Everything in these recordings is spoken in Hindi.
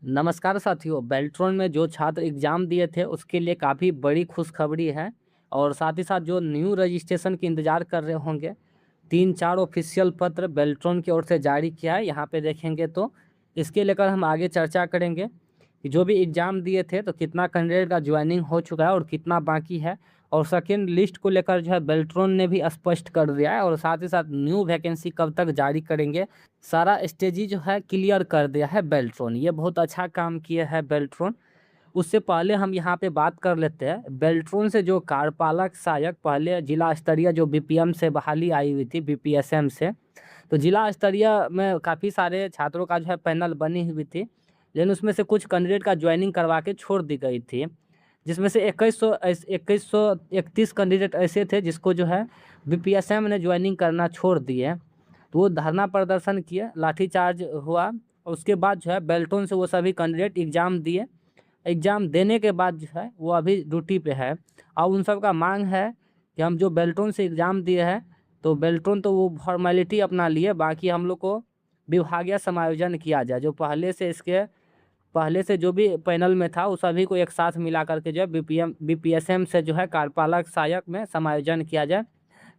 नमस्कार साथियों। बेल्ट्रॉन में जो छात्र एग्जाम दिए थे उसके लिए काफ़ी बड़ी खुशखबरी है। और साथ ही साथ जो न्यू रजिस्ट्रेशन की इंतज़ार कर रहे होंगे, 3-4 ऑफिशियल पत्र बेल्ट्रॉन की ओर से जारी किया है। यहाँ पे देखेंगे तो इसके लेकर हम आगे चर्चा करेंगे कि जो भी एग्ज़ाम दिए थे तो कितना कैंडिडेट का ज्वाइनिंग हो चुका है और कितना बाकी है। और सेकेंड लिस्ट को लेकर जो है बेल्ट्रॉन ने भी स्पष्ट कर दिया है, और साथ ही साथ न्यू वैकेंसी कब तक जारी करेंगे, सारा स्टेजी जो है क्लियर कर दिया है बेल्ट्रॉन। ये बहुत अच्छा काम किया है बेल्ट्रॉन। उससे पहले हम यहाँ पे बात कर लेते हैं बेल्ट्रॉन से जो कार्यपालक सहायक पहले जिला स्तरीय जो बीपीएम से बहाली आई हुई थी, बीपीएसएम से, तो जिला स्तरीय में काफ़ी सारे छात्रों का जो है पैनल बनी हुई थी, लेकिन उसमें से कुछ कैंडिडेट का ज्वाइनिंग करवा के छोड़ दी गई थी, जिसमें से 2131 कैंडिडेट ऐसे थे जिसको जो है बीपीएसएम ने ज्वाइनिंग करना छोड़ दिए। तो वो धरना प्रदर्शन किए, लाठीचार्ज हुआ, और उसके बाद जो है बेल्ट्रॉन से वो सभी कैंडिडेट एग्ज़ाम दिए। एग्ज़ाम देने के बाद जो है वो अभी ड्यूटी पे है। अब उन सब का मांग है कि हम जो बेल्ट्रॉन से एग्ज़ाम दिए हैं, तो बेल्ट्रॉन तो वो फॉर्मेलिटी अपना लिए, बाकी हम लोग को विभागीय समायोजन किया जाए। जो पहले से जो भी पैनल में था उस सभी को एक साथ मिला करके जो है बीपीएसएम से जो है कार्यपालक सहायक में समायोजन किया जाए,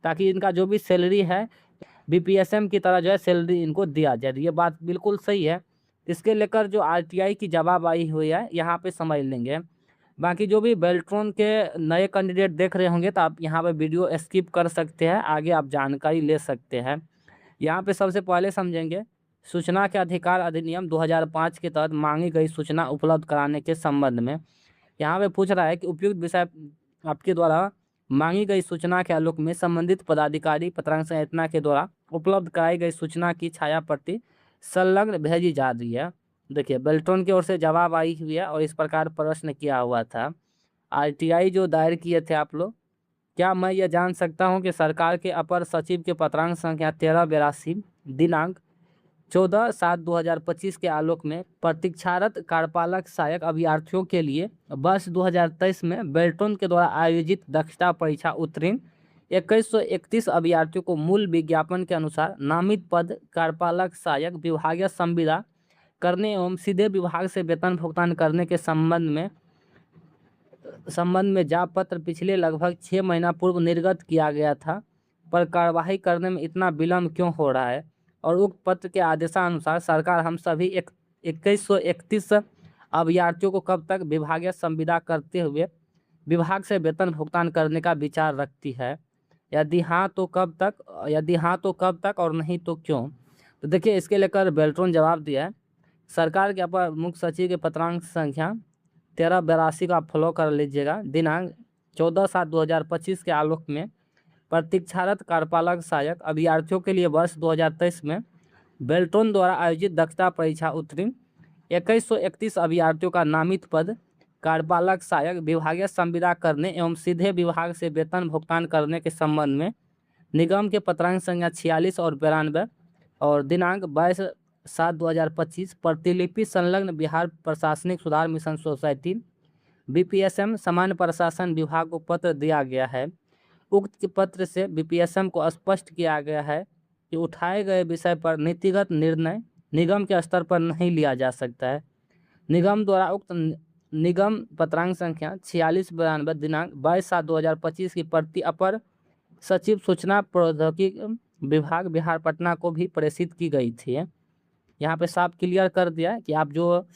ताकि इनका जो भी सैलरी है बीपीएसएम की तरह जो है सैलरी इनको दिया जाए। ये बात बिल्कुल सही है। इसके लेकर जो आरटीआई की जवाब आई हुई है यहाँ पे समझ लेंगे। बाकी जो भी बेल्ट्रॉन के नए कैंडिडेट देख रहे होंगे तो आप यहाँ पे वीडियो स्किप कर सकते हैं, आगे आप जानकारी ले सकते हैं। यहाँ पे सबसे पहले समझेंगे सूचना के अधिकार अधिनियम 2005 के तहत मांगी गई सूचना उपलब्ध कराने के संबंध में। यहाँ पे पूछ रहा है कि उपयुक्त विषय आपके द्वारा मांगी गई सूचना के आलोक में संबंधित पदाधिकारी पत्रांक संरचना के द्वारा उपलब्ध कराई गई सूचना की छाया प्रति संलग्न भेजी जा रही है। देखिए बेल्ट्रॉन की ओर से जवाब आई हुई है और इस प्रकार प्रश्न किया हुआ था। आरटीआई जो दायर किए थे आप लोग, क्या मैं ये जान सकता हूँ कि सरकार के अपर सचिव के पत्रांक संख्या 1382 दिनांक 14/7/2025 के आलोक में प्रतीक्षारत कार्यपालक सहायक अभ्यर्थियों के लिए वर्ष 2023 में बेल्ट्रॉन के द्वारा आयोजित दक्षता परीक्षा उत्तीर्ण 2131 अभ्यर्थियों को मूल विज्ञापन के अनुसार नामित पद कार्यपालक सहायक विभागीय संविदा करने एवं सीधे विभाग से वेतन भुगतान करने के संबंध में जा पत्र पिछले लगभग 6 महीना पूर्व निर्गत किया गया था, पर कार्यवाही करने में इतना विलम्ब क्यों हो रहा है, और उक्त पत्र के आदेशानुसार सरकार हम सभी 2131 अभ्यर्थियों को कब तक विभागीय संविदा करते हुए विभाग से वेतन भुगतान करने का विचार रखती है। यदि हाँ तो कब तक और नहीं तो क्यों। तो देखिए इसके लेकर बेल्ट्रॉन जवाब दिया है। सरकार के अपर मुख्य सचिव के पत्रांक संख्या 1382 का फॉलो कर लीजिएगा। दिनांक 14/7/2025 के आलोक में प्रतीक्षारत कार्यपालक सहायक अभ्यर्थियों के लिए वर्ष 2023 में बेल्ट्रॉन द्वारा आयोजित दक्षता परीक्षा उत्तीर्ण 2131 अभ्यर्थियों का नामित पद कार्यपालक सहायक विभागीय संविदा करने एवं सीधे विभाग से वेतन भुगतान करने के संबंध में निगम के पत्रांक संख्या 46 और 92 और दिनांक 22/7/2025 प्रतिलिपि संलग्न बिहार प्रशासनिक सुधार मिशन सोसाइटी बीपीएसएम सामान्य प्रशासन विभाग को पत्र दिया गया है। उक्त पत्र से बीपीएसएम को स्पष्ट किया गया है कि उठाए गए विषय पर नीतिगत निर्णय निगम के स्तर पर नहीं लिया जा सकता है। निगम द्वारा उक्त निगम पत्रांक संख्या 4692 दिनांक 22/7/2025 की प्रति अपर सचिव सूचना प्रौद्योगिकी विभाग बिहार पटना को भी प्रेषित की गई थी। यहाँ पे साफ क्लियर कर दिया कि आप जो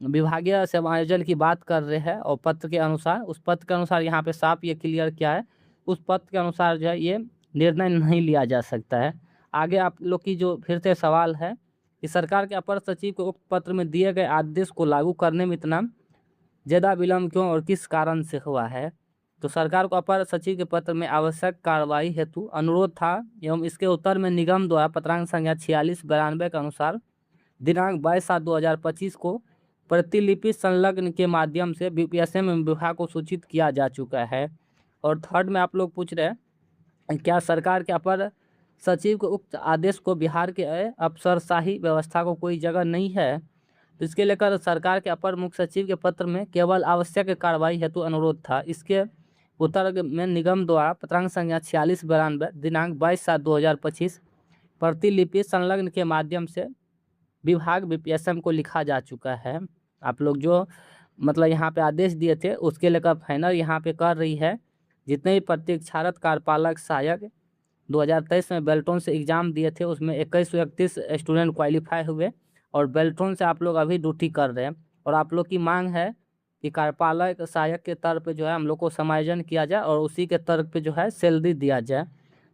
विभागीय समायोजन की बात कर रहे हैं और पत्र के अनुसार, उस पत्र के अनुसार यहाँ पे साफ ये क्लियर किया है, उस पत्र के अनुसार जो है ये निर्णय नहीं लिया जा सकता है। आगे आप लोग की जो फिर से सवाल है कि सरकार के अपर सचिव को उक्त पत्र में दिए गए आदेश को लागू करने में इतना ज़्यादा विलम्ब क्यों और किस कारण से हुआ है। तो सरकार को अपर सचिव के पत्र में आवश्यक कार्रवाई हेतु अनुरोध था एवं इसके उत्तर में निगम द्वारा पत्रांक संख्या 4692 के अनुसार दिनांक 22/7/2025 को प्रतिलिपि संलग्न के माध्यम से बीपीएसएम विभाग को सूचित किया जा चुका है। और थर्ड में आप लोग पूछ रहे हैं क्या सरकार के अपर सचिव के उक्त आदेश को बिहार के अफसरशाही व्यवस्था को कोई जगह नहीं है। तो इसके लेकर सरकार के अपर मुख्य सचिव के पत्र में केवल आवश्यक कार्रवाई हेतु अनुरोध था। इसके उत्तर में निगम द्वारा पत्रांक संख्या 4692 दिनांक 22/7/2025 प्रतिलिपि संलग्न के माध्यम से विभाग बीपीएसएम को लिखा जा चुका है। आप लोग जो मतलब यहाँ पे आदेश दिए थे उसके लेकर फाइनल यहाँ पे कर रही है। जितने भी प्रतीक्षारत कार्यपालक सहायक 2023 में बेल्ट्रॉन से एग्जाम दिए थे उसमें 2131 स्टूडेंट क्वालिफाई हुए और बेल्ट्रॉन से आप लोग अभी ड्यूटी कर रहे हैं। और आप लोग की मांग है कि कार्यपालक सहायक के तर्क पे जो है हम लोग को समायोजन किया जाए और उसी के तर्क पे जो है सैलरी दिया जाए।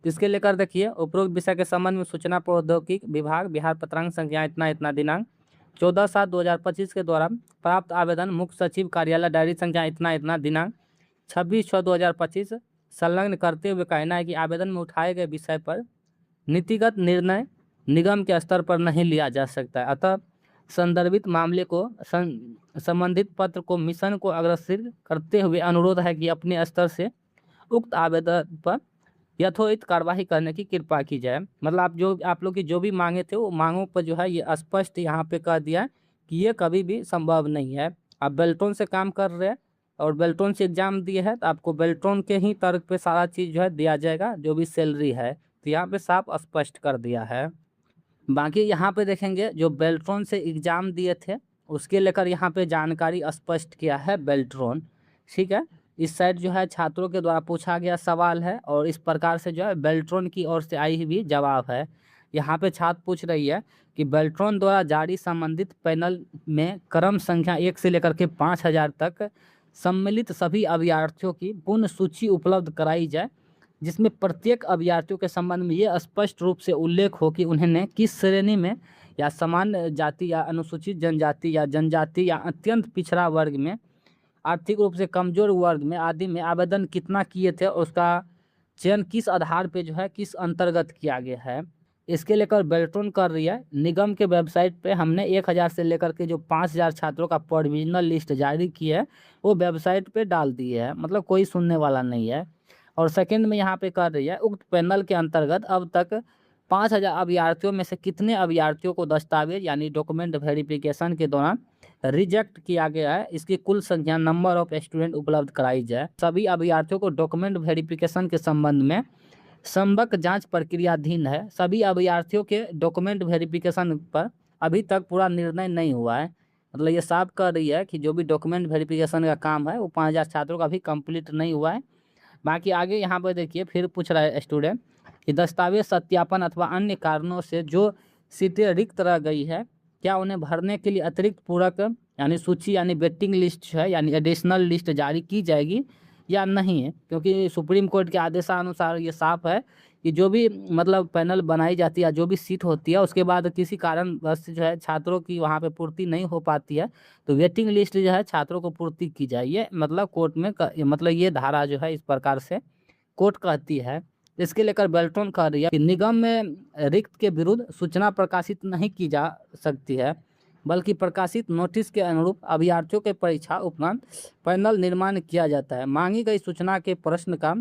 तो इसके लेकर देखिए, उपरोक्त विषय के संबंध में सूचना प्रौद्योगिकी विभाग बिहार पत्रांक संख्या इतना इतना दिनांक 14/7/2025 के द्वारा प्राप्त आवेदन मुख्य सचिव कार्यालय डायरी संख्या इतना इतना दिनांक 26/6/2025 संलग्न करते हुए कहना है कि आवेदन में उठाए गए विषय पर नीतिगत निर्णय निगम के स्तर पर नहीं लिया जा सकता है। अतः संदर्भित मामले को संबंधित पत्र को मिशन को अग्रसर करते हुए अनुरोध है कि अपने स्तर से उक्त आवेदन पर यथोचित कार्रवाई करने की कृपा की जाए। मतलब आप लोग की जो भी मांगे थे वो मांगों पर जो है ये स्पष्ट यहाँ पे कह दिया है कि ये कभी भी संभव नहीं है। आप बेल्ट्रॉन से काम कर रहे हैं और बेल्ट्रॉन से एग्जाम दिए है तो आपको बेल्ट्रॉन के ही तर्क पे सारा चीज़ जो है दिया जाएगा, जो भी सैलरी है। तो यहाँ पे साफ स्पष्ट कर दिया है। बाकी यहाँ पे देखेंगे जो बेल्ट्रॉन से एग्जाम दिए थे उसके लेकर यहाँ पे जानकारी स्पष्ट किया है बेल्ट्रॉन। ठीक है, इस साइड जो है छात्रों के द्वारा पूछा गया सवाल है और इस प्रकार से जो है बेल्ट्रॉन की ओर से आई हुई जवाब है। यहाँ पे छात्र पूछ रही है कि बेल्ट्रॉन द्वारा जारी संबंधित पैनल में क्रम संख्या 1 से लेकर के 5000 तक सम्मिलित सभी अभ्यर्थियों की पूर्ण सूची उपलब्ध कराई जाए, जिसमें प्रत्येक अभ्यर्थियों के संबंध में ये स्पष्ट रूप से उल्लेख हो कि उन्होंने किस श्रेणी में या सामान्य जाति या अनुसूचित जनजाति या जनजाति या अत्यंत पिछड़ा वर्ग में, आर्थिक रूप से कमजोर वर्ग में आदि में आवेदन कितना किए थे और उसका चयन किस आधार पे जो है किस अंतर्गत किया गया है। इसके लेकर बेल्ट्रॉन कर रही है निगम के वेबसाइट पे हमने 1000 से लेकर के जो 5000 छात्रों का प्रोविजनल लिस्ट जारी की है वो वेबसाइट पे डाल दी है, मतलब कोई सुनने वाला नहीं है। और सेकंड में यहाँ पे कर रही है उक्त पैनल के अंतर्गत अब तक 5000 अभ्यर्थियों में से कितने अभ्यर्थियों को दस्तावेज यानी डॉक्यूमेंट वेरिफिकेशन के दौरान रिजेक्ट किया गया है, इसकी कुल संख्या नंबर ऑफ स्टूडेंट उपलब्ध कराई जाए। सभी अभ्यर्थियों को डॉक्यूमेंट वेरिफिकेशन के संबंध में संबक जांच प्रक्रियाधीन है। सभी अभ्यर्थियों के डॉक्यूमेंट वेरिफिकेशन पर अभी तक पूरा निर्णय नहीं हुआ है। मतलब ये साफ कर रही है कि जो भी डॉक्यूमेंट वेरिफिकेशन का काम है वो 5000 छात्रों का भी कंप्लीट नहीं हुआ है। बाकी आगे यहाँ पर देखिए फिर पूछ रहा है स्टूडेंट कि दस्तावेज सत्यापन अथवा अन्य कारणों से जो सीटें रिक्त रह गई है क्या उन्हें भरने के लिए अतिरिक्त पूरक यानी सूची यानी वेटिंग लिस्ट है यानी एडिशनल लिस्ट जारी की जाएगी या नहीं है। क्योंकि सुप्रीम कोर्ट के आदेशानुसार ये साफ है कि जो भी मतलब पैनल बनाई जाती है जो भी सीट होती है उसके बाद किसी कारण बस जो है छात्रों की वहाँ पे पूर्ति नहीं हो पाती है तो वेटिंग लिस्ट जो है छात्रों को पूर्ति की जाए। ये मतलब कोर्ट में मतलब ये धारा जो है इस प्रकार से कोर्ट कहती है। इसके लेकर बेल्ट्रॉन कह रही है कि निगम में रिक्त के विरुद्ध सूचना प्रकाशित नहीं की जा सकती है, बल्कि प्रकाशित नोटिस के अनुरूप अभ्यर्थियों के परीक्षा उपरांत पैनल निर्माण किया जाता है। मांगी गई सूचना के प्रश्न का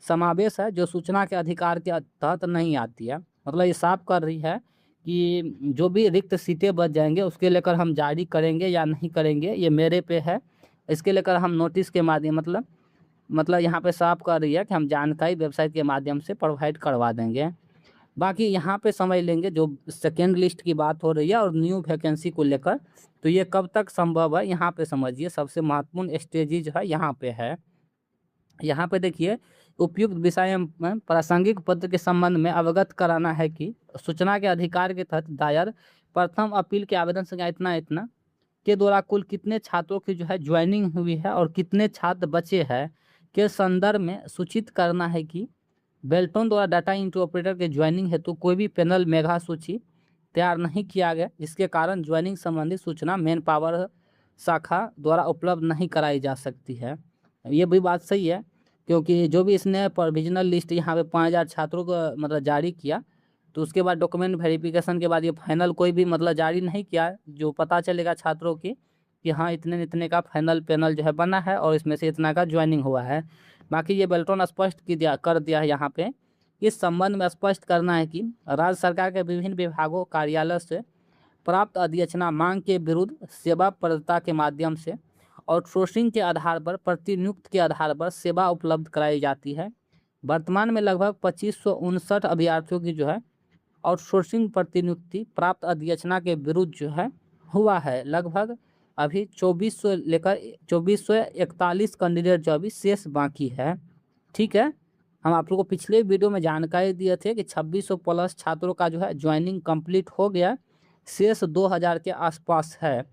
समावेश है जो सूचना के अधिकार के तहत नहीं आती है। मतलब ये साफ कर रही है कि जो भी रिक्त सीटें बच जाएंगे उसके लेकर हम जारी करेंगे या नहीं करेंगे ये मेरे पे है। इसके लेकर हम नोटिस के माध्यम मतलब यहाँ पे साफ कर रही है कि हम जानकारी वेबसाइट के माध्यम से प्रोवाइड करवा देंगे। बाकी यहाँ पे समझ लेंगे जो सेकेंड लिस्ट की बात हो रही है और न्यू वैकेंसी को लेकर, तो ये कब तक संभव है यहाँ पे समझिए। सबसे महत्वपूर्ण स्टेजेज है यहाँ पे है। यहाँ पे देखिए उपयुक्त विषय में प्रासंगिक पत्र के संबंध में अवगत कराना है कि सूचना के अधिकार के तहत दायर प्रथम अपील के आवेदन संख्या इतना इतना के द्वारा कुल कितने छात्रों की जो है ज्वाइनिंग हुई है और कितने छात्र बचे हैं के संदर्भ में सूचित करना है कि बेल्ट्रॉन द्वारा डाटा इंट्री ऑपरेटर के ज्वाइनिंग हेतु कोई भी पैनल मेगा सूची तैयार नहीं किया गया, जिसके कारण ज्वाइनिंग संबंधी सूचना मैन पावर शाखा द्वारा उपलब्ध नहीं कराई जा सकती है। ये भी बात सही है क्योंकि जो भी इसने प्रोविजनल लिस्ट यहाँ पे 5000 छात्रों को मतलब जारी किया तो उसके बाद डॉक्यूमेंट वेरिफिकेशन के बाद ये फाइनल कोई भी मतलब जारी नहीं किया जो पता चलेगा छात्रों की कि हाँ इतने इतने का फाइनल पैनल जो है बना है और इसमें से इतना का ज्वाइनिंग हुआ है। बाकी ये बेल्ट्रॉन स्पष्ट कर दिया है यहाँ पे। इस संबंध में स्पष्ट करना है कि राज्य सरकार के विभिन्न विभागों कार्यालय से प्राप्त अधिसूचना मांग के विरुद्ध सेवा प्रदाता के माध्यम से आउटसोर्सिंग के आधार पर प्रतिनियुक्त के आधार पर सेवा उपलब्ध कराई जाती है। वर्तमान में लगभग 2559 अभ्यर्थियों की जो है आउटसोर्सिंग प्रतिनियुक्ति प्राप्त अधिसूचना के विरुद्ध जो है हुआ है। लगभग अभी 2400 लेकर 2441 कैंडिडेट जो अभी शेष बाकी है। ठीक है, हम आप लोगों को पिछले वीडियो में जानकारी दिए थे कि 2600 प्लस छात्रों का जो है ज्वाइनिंग कंप्लीट हो गया, शेष 2000 के आसपास है,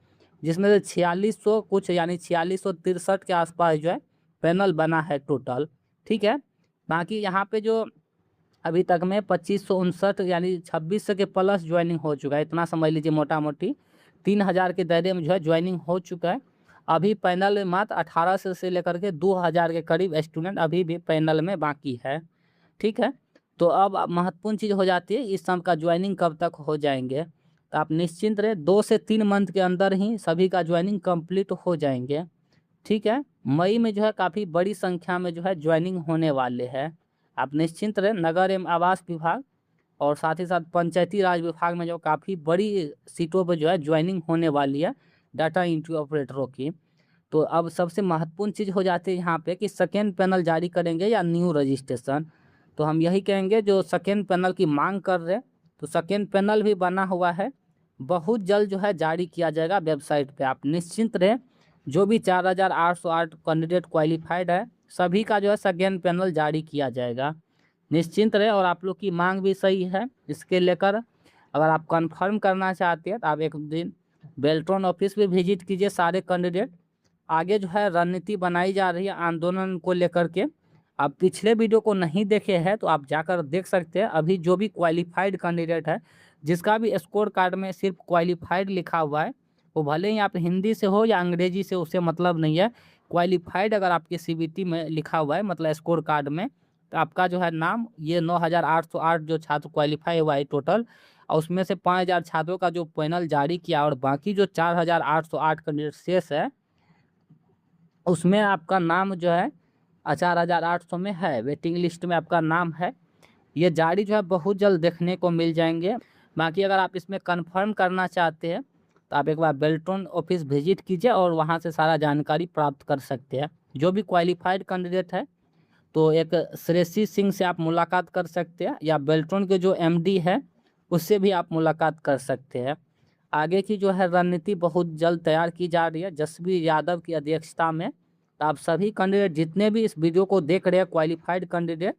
जिसमें से 4600 कुछ यानी 4663 के आसपास जो है पैनल बना है टोटल। ठीक है, बाकी यहाँ पे जो अभी तक में 2559 यानी 2600 के प्लस ज्वाइनिंग हो चुका है, इतना समझ लीजिए मोटा मोटी 3000 के दायरे में जो है ज्वाइनिंग हो चुका है। अभी पैनल में मात्र 1800 से लेकर के 2000 के करीब स्टूडेंट अभी भी पैनल में बाकी है। ठीक है, तो अब महत्वपूर्ण चीज़ हो जाती है इस सब का ज्वाइनिंग कब तक हो जाएंगे, तो आप निश्चिंत रहे 2 से 3 मंथ के अंदर ही सभी का ज्वाइनिंग कंप्लीट हो जाएंगे। ठीक है, मई में जो है काफ़ी बड़ी संख्या में जो है ज्वाइनिंग होने वाले हैं। आप निश्चिंत रहे, नगर एवं आवास विभाग और साथ ही साथ पंचायती राज विभाग में जो काफ़ी बड़ी सीटों पर जो है ज्वाइनिंग होने वाली है डाटा एंट्री ऑपरेटरों की। तो अब सबसे महत्वपूर्ण चीज़ हो जाती है यहाँ पे कि सेकेंड पैनल जारी करेंगे या न्यू रजिस्ट्रेशन। तो हम यही कहेंगे जो सेकेंड पैनल की मांग कर रहे हैं, तो सेकेंड पैनल भी बना हुआ है, बहुत जल्द जो है जारी किया जाएगा वेबसाइट पे। आप निश्चिंत रहें, जो भी 4808 कैंडिडेट क्वालिफाइड है सभी का जो है सेकेंड पैनल जारी किया जाएगा, निश्चिंत रहे। और आप लोग की मांग भी सही है, इसके लेकर अगर आप कंफर्म करना चाहते हैं तो आप एक दिन बेल्ट्रॉन ऑफिस भी विजिट कीजिए सारे कैंडिडेट। आगे जो है रणनीति बनाई जा रही है आंदोलन को लेकर के, आप पिछले वीडियो को नहीं देखे हैं तो आप जाकर देख सकते हैं। अभी जो भी क्वालिफाइड कैंडिडेट है जिसका भी स्कोर कार्ड में सिर्फ क्वालिफाइड लिखा हुआ है, वो भले ही आप हिंदी से हो या अंग्रेजी से, उससे मतलब नहीं है। क्वालिफाइड अगर आपके सीबीटी में लिखा हुआ है मतलब स्कोर कार्ड में, तो आपका जो है नाम ये 9808 जो छात्र क्वालिफाई हुआ है टोटल, और उसमें से 5000 छात्रों का जो पैनल जारी किया और बाकी जो 4808 कैंडिडेट शेष है उसमें आपका नाम जो है 4800 में है, वेटिंग लिस्ट में आपका नाम है। ये जारी जो है बहुत जल्द देखने को मिल जाएंगे। बाकी अगर आप इसमें कंफर्म करना चाहते हैं तो आप एक बार बेल्ट्रॉन ऑफिस विजिट कीजिए और वहां से सारा जानकारी प्राप्त कर सकते हैं। जो भी क्वालिफाइड कैंडिडेट है तो एक श्रेयसी सिंह से आप मुलाकात कर सकते हैं, या बेल्ट्रॉन के जो एमडी है उससे भी आप मुलाकात कर सकते हैं। आगे की जो है रणनीति बहुत जल्द तैयार की जा रही है जसबीर यादव की अध्यक्षता में। तो आप सभी कैंडिडेट जितने भी इस वीडियो को देख रहे हैं क्वालिफाइड कैंडिडेट,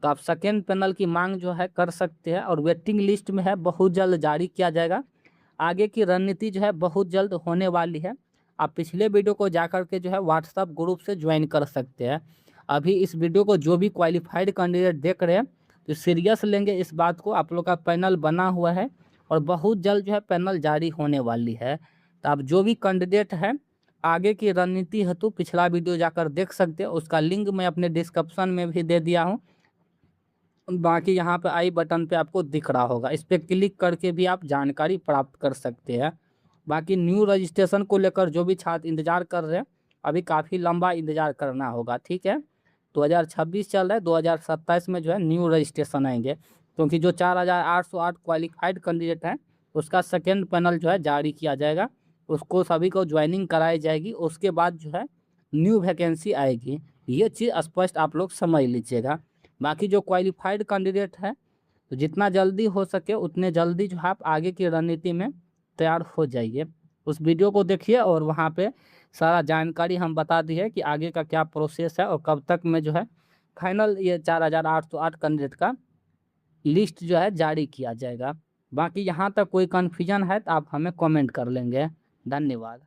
तो आप सेकेंड पैनल की मांग जो है कर सकते हैं, और वेटिंग लिस्ट में है बहुत जल्द जारी किया जाएगा। आगे की रणनीति जो है बहुत जल्द होने वाली है। आप पिछले वीडियो को जाकर के जो है व्हाट्सएप ग्रुप से ज्वाइन कर सकते हैं। अभी इस वीडियो को जो भी क्वालिफाइड कैंडिडेट देख रहे हैं तो सीरियस लेंगे इस बात को, आप लोग का पैनल बना हुआ है और बहुत जल्द जो है पैनल जारी होने वाली है। तो आप जो भी कैंडिडेट है आगे की रणनीति हेतु पिछला वीडियो जाकर देख सकते हैं, उसका लिंक मैं अपने डिस्क्रिप्शन में भी दे दिया हूँ। बाकी यहाँ पे आई बटन पे आपको दिख रहा होगा, इस पर क्लिक करके भी आप जानकारी प्राप्त कर सकते हैं। बाकी न्यू रजिस्ट्रेशन को लेकर जो भी छात्र इंतजार कर रहे हैं अभी काफ़ी लंबा इंतजार करना होगा। ठीक है, 2026 चल रहा है, 2027 में जो है न्यू रजिस्ट्रेशन आएंगे, क्योंकि जो 4808 क्वालिफाइड कैंडिडेट हैं उसका सेकेंड पैनल जो है जारी किया जाएगा, उसको सभी को ज्वाइनिंग कराई जाएगी, उसके बाद जो है न्यू वैकेंसी आएगी। ये चीज़ स्पष्ट आप लोग समझ लीजिएगा। बाकी जो क्वालिफाइड कैंडिडेट है तो जितना जल्दी हो सके उतने जल्दी जो है आप आगे की रणनीति में तैयार हो जाइए। उस वीडियो को देखिए और वहाँ पे सारा जानकारी हम बता दी है कि आगे का क्या प्रोसेस है और कब तक में जो है फाइनल ये 4808 कैंडिडेट का लिस्ट जो है जारी किया जाएगा। बाकी यहाँ तक कोई कन्फ्यूजन है तो आप हमें कमेंट कर लेंगे। धन्यवाद।